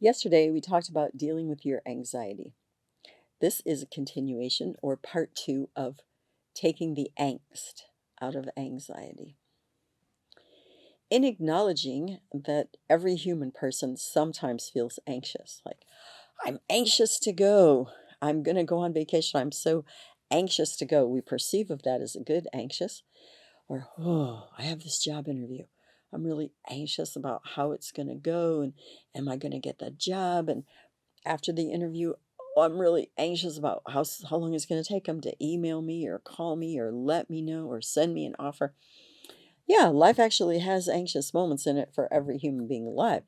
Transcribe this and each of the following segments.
Yesterday, we talked about dealing with your anxiety. This is a continuation or part two of taking the angst out of anxiety. In acknowledging that every human person sometimes feels anxious, like, I'm anxious to go. I'm going to go on vacation. I'm so anxious to go. We perceive of that as a good anxious, or, oh, I have this job interview. I'm really anxious about how it's going to go, and am I going to get that job? And after the interview, I'm really anxious about how long it's going to take them to email me or call me or let me know or send me an offer. Yeah, life actually has anxious moments in it for every human being alive.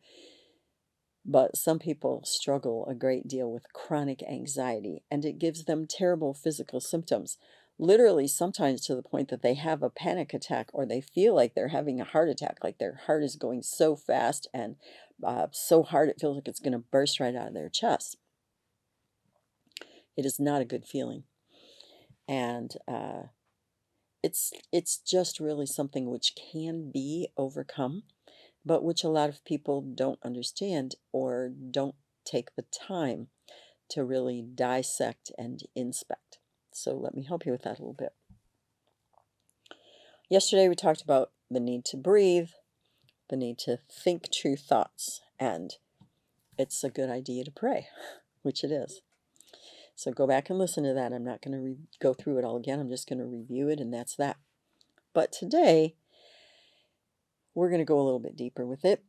But some people struggle a great deal with chronic anxiety, and it gives them terrible physical symptoms. Literally, sometimes to the point that they have a panic attack or they feel like they're having a heart attack, like their heart is going so fast and so hard it feels like it's going to burst right out of their chest. It is not a good feeling. And it's just really something which can be overcome, but which a lot of people don't understand or don't take the time to really dissect and inspect. So let me help you with that a little bit. Yesterday we talked about the need to breathe, the need to think true thoughts, and it's a good idea to pray, which it is. So go back and listen to that. I'm not going to go through it all again. I'm just going to review it, and that's that. But today, we're going to go a little bit deeper with it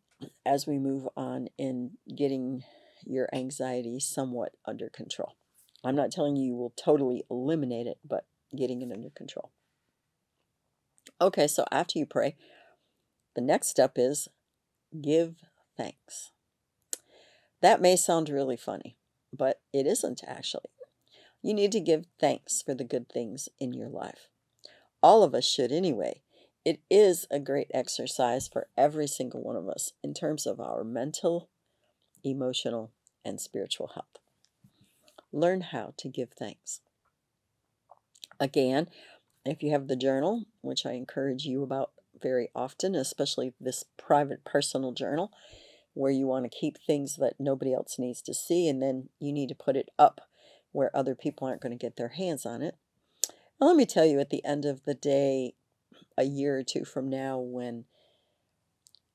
as we move on in getting your anxiety somewhat under control. I'm not telling you will totally eliminate it, but getting it under control. Okay, so after you pray, the next step is give thanks. That may sound really funny, but it isn't actually. You need to give thanks for the good things in your life. All of us should anyway. It is a great exercise for every single one of us in terms of our mental, emotional, and spiritual health. Learn how to give thanks. Again, if you have the journal, which I encourage you about very often, especially this private personal journal, where you want to keep things that nobody else needs to see, and then you need to put it up where other people aren't going to get their hands on it. Now, let me tell you, at the end of the day, a year or two from now, when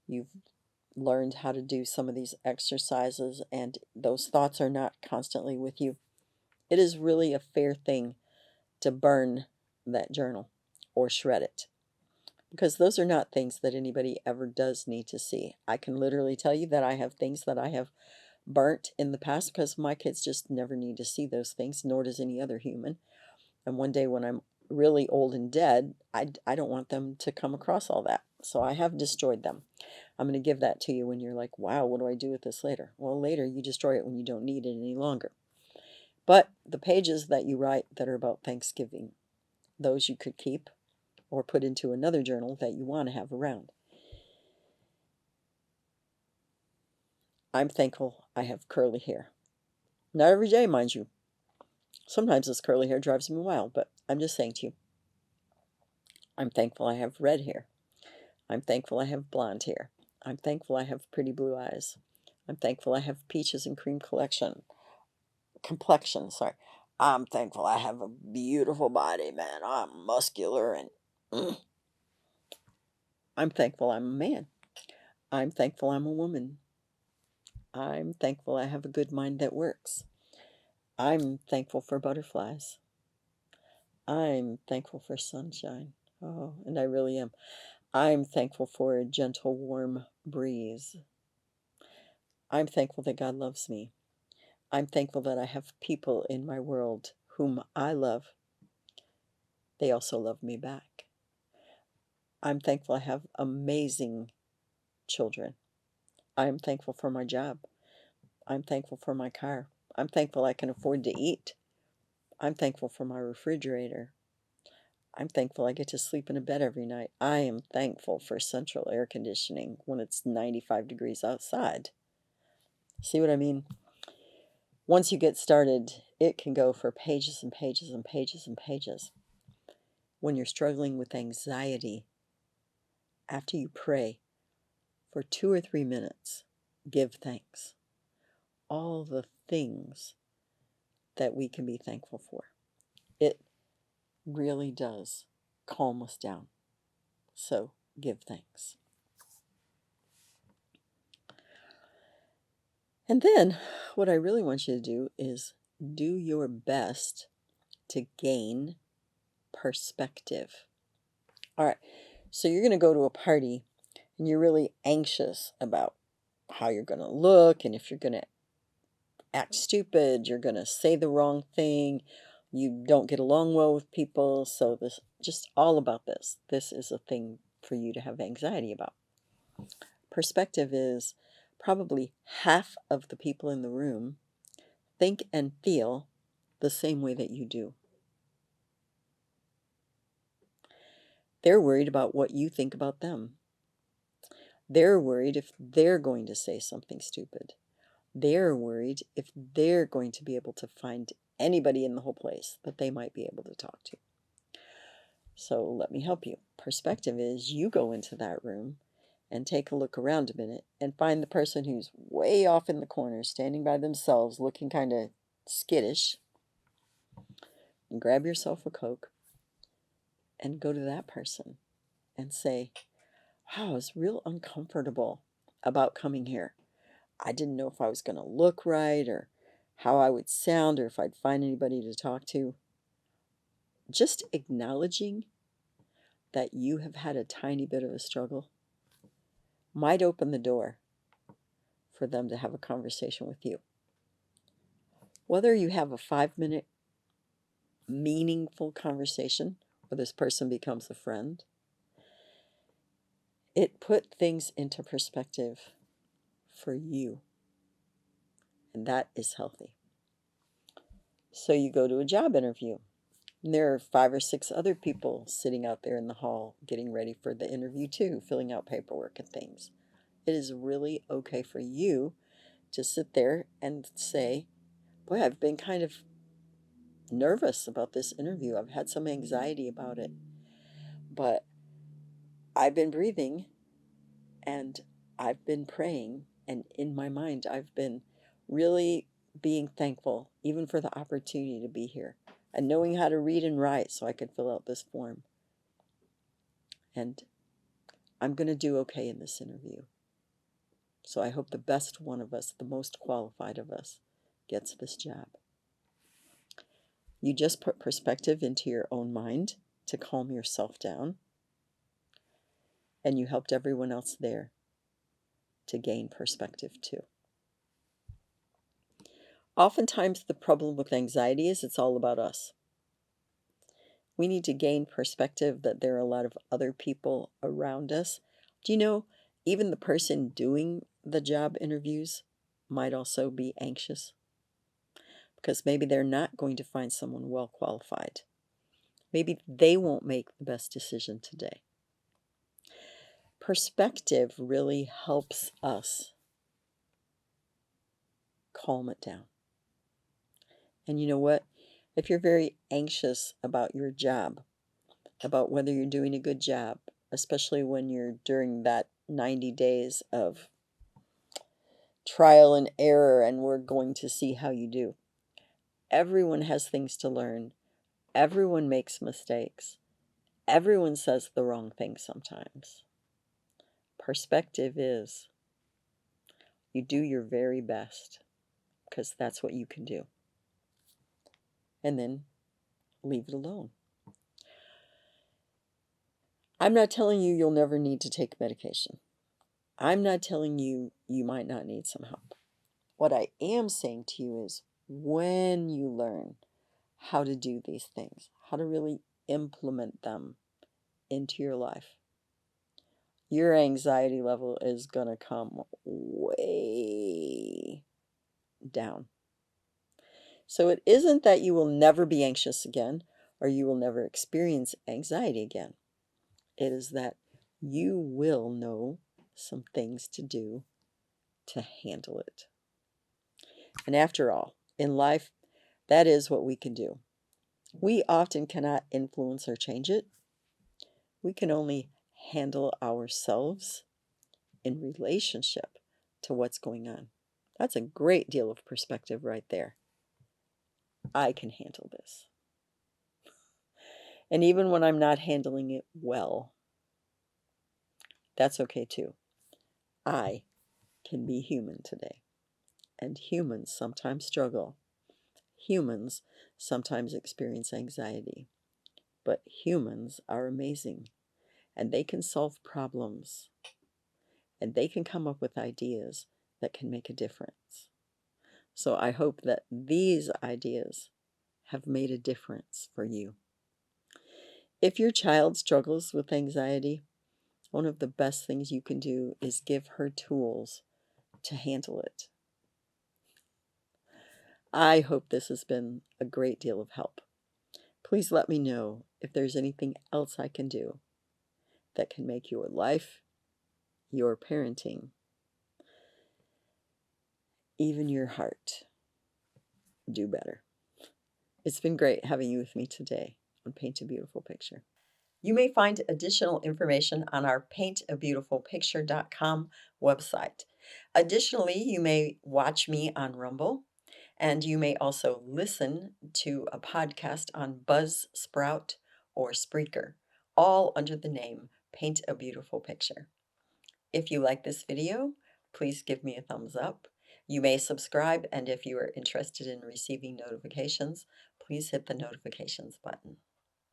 you've learned how to do some of these exercises and those thoughts are not constantly with you, it is really a fair thing to burn that journal or shred it, because those are not things that anybody ever does need to see. I can literally tell you that I have things that I have burnt in the past because my kids just never need to see those things, nor does any other human. And one day when I'm really old and dead, I don't want them to come across all that. So I have destroyed them. I'm going to give that to you when you're like, wow, what do I do with this later? Well, later you destroy it when you don't need it any longer. But the pages that you write that are about Thanksgiving, those you could keep or put into another journal that you want to have around. I'm thankful I have curly hair. Not every day, mind you. Sometimes this curly hair drives me wild, but I'm just saying to you, I'm thankful I have red hair. I'm thankful I have blonde hair. I'm thankful I have pretty blue eyes. I'm thankful I have peaches and cream complexion, sorry. I'm thankful I have a beautiful body, man. I'm muscular and I'm thankful I'm a man. I'm thankful I'm a woman. I'm thankful I have a good mind that works. I'm thankful for butterflies. I'm thankful for sunshine. Oh, and I really am. I'm thankful for a gentle, warm breeze. I'm thankful that God loves me. I'm thankful that I have people in my world whom I love. They also love me back. I'm thankful I have amazing children. I'm thankful for my job. I'm thankful for my car. I'm thankful I can afford to eat. I'm thankful for my refrigerator. I'm thankful I get to sleep in a bed every night. I am thankful for central air conditioning when it's 95 degrees outside. See what I mean? Once you get started, it can go for pages and pages and pages and pages. When you're struggling with anxiety, after you pray for 2 or 3 minutes, give thanks. all the things that we can be thankful for. It really does calm us down. So give thanks. And then what I really want you to do is do your best to gain perspective. All right, so you're going to go to a party and you're really anxious about how you're going to look, and if you're going to act stupid, you're going to say the wrong thing, you don't get along well with people. So this just all about this. This is a thing for you to have anxiety about. Perspective is probably half of the people in the room think and feel the same way that you do. They're worried about what you think about them. They're worried if they're going to say something stupid. They're worried if they're going to be able to find anybody in the whole place that they might be able to talk to. So let me help you. Perspective is you go into that room and take a look around a minute and find the person who's way off in the corner, standing by themselves, looking kind of skittish, and grab yourself a Coke and go to that person and say, wow, I was real uncomfortable about coming here. I didn't know if I was going to look right or how I would sound or if I'd find anybody to talk to. Just acknowledging that you have had a tiny bit of a struggle might open the door for them to have a conversation with you. Whether you have a 5-minute meaningful conversation or this person becomes a friend, it put things into perspective for you. And that is healthy. So you go to a job interview. And there are 5 or 6 other people sitting out there in the hall getting ready for the interview too, filling out paperwork and things. It is really okay for you to sit there and say, boy, I've been kind of nervous about this interview. I've had some anxiety about it. But I've been breathing and I've been praying. And in my mind, I've been really being thankful, even for the opportunity to be here and knowing how to read and write so I could fill out this form. And I'm going to do okay in this interview. So I hope the best one of us, the most qualified of us, gets this job. You just put perspective into your own mind to calm yourself down. And you helped everyone else there to gain perspective too. Oftentimes the problem with anxiety is it's all about us. We need to gain perspective that there are a lot of other people around us. Do you know, even the person doing the job interviews might also be anxious because maybe they're not going to find someone well qualified. Maybe they won't make the best decision today. Perspective really helps us calm it down. And you know what? If you're very anxious about your job, about whether you're doing a good job, especially when you're during that 90 days of trial and error and we're going to see how you do. Everyone has things to learn. Everyone makes mistakes. Everyone says the wrong thing sometimes. Perspective is you do your very best because that's what you can do. And then leave it alone. I'm not telling you you'll never need to take medication. I'm not telling you you might not need some help. What I am saying to you is when you learn how to do these things, how to really implement them into your life, your anxiety level is going to come way down. So it isn't that you will never be anxious again or you will never experience anxiety again. It is that you will know some things to do to handle it. And after all, in life, that is what we can do. We often cannot influence or change it. We can only handle ourselves in relationship to what's going on. That's a great deal of perspective right there. I can handle this. And even when I'm not handling it well, that's okay too. I can be human today. And humans sometimes struggle. Humans sometimes experience anxiety. But humans are amazing. And they can solve problems. And they can come up with ideas that can make a difference. So I hope that these ideas have made a difference for you. If your child struggles with anxiety, one of the best things you can do is give her tools to handle it. I hope this has been a great deal of help. Please let me know if there's anything else I can do that can make your life, your parenting, even your heart do better. It's been great having you with me today on Paint a Beautiful Picture. You may find additional information on our paintabeautifulpicture.com website. Additionally, you may watch me on Rumble, and you may also listen to a podcast on Buzzsprout or Spreaker, all under the name Paint a Beautiful Picture. If you like this video, please give me a thumbs up. You may subscribe, and if you are interested in receiving notifications, please hit the notifications button.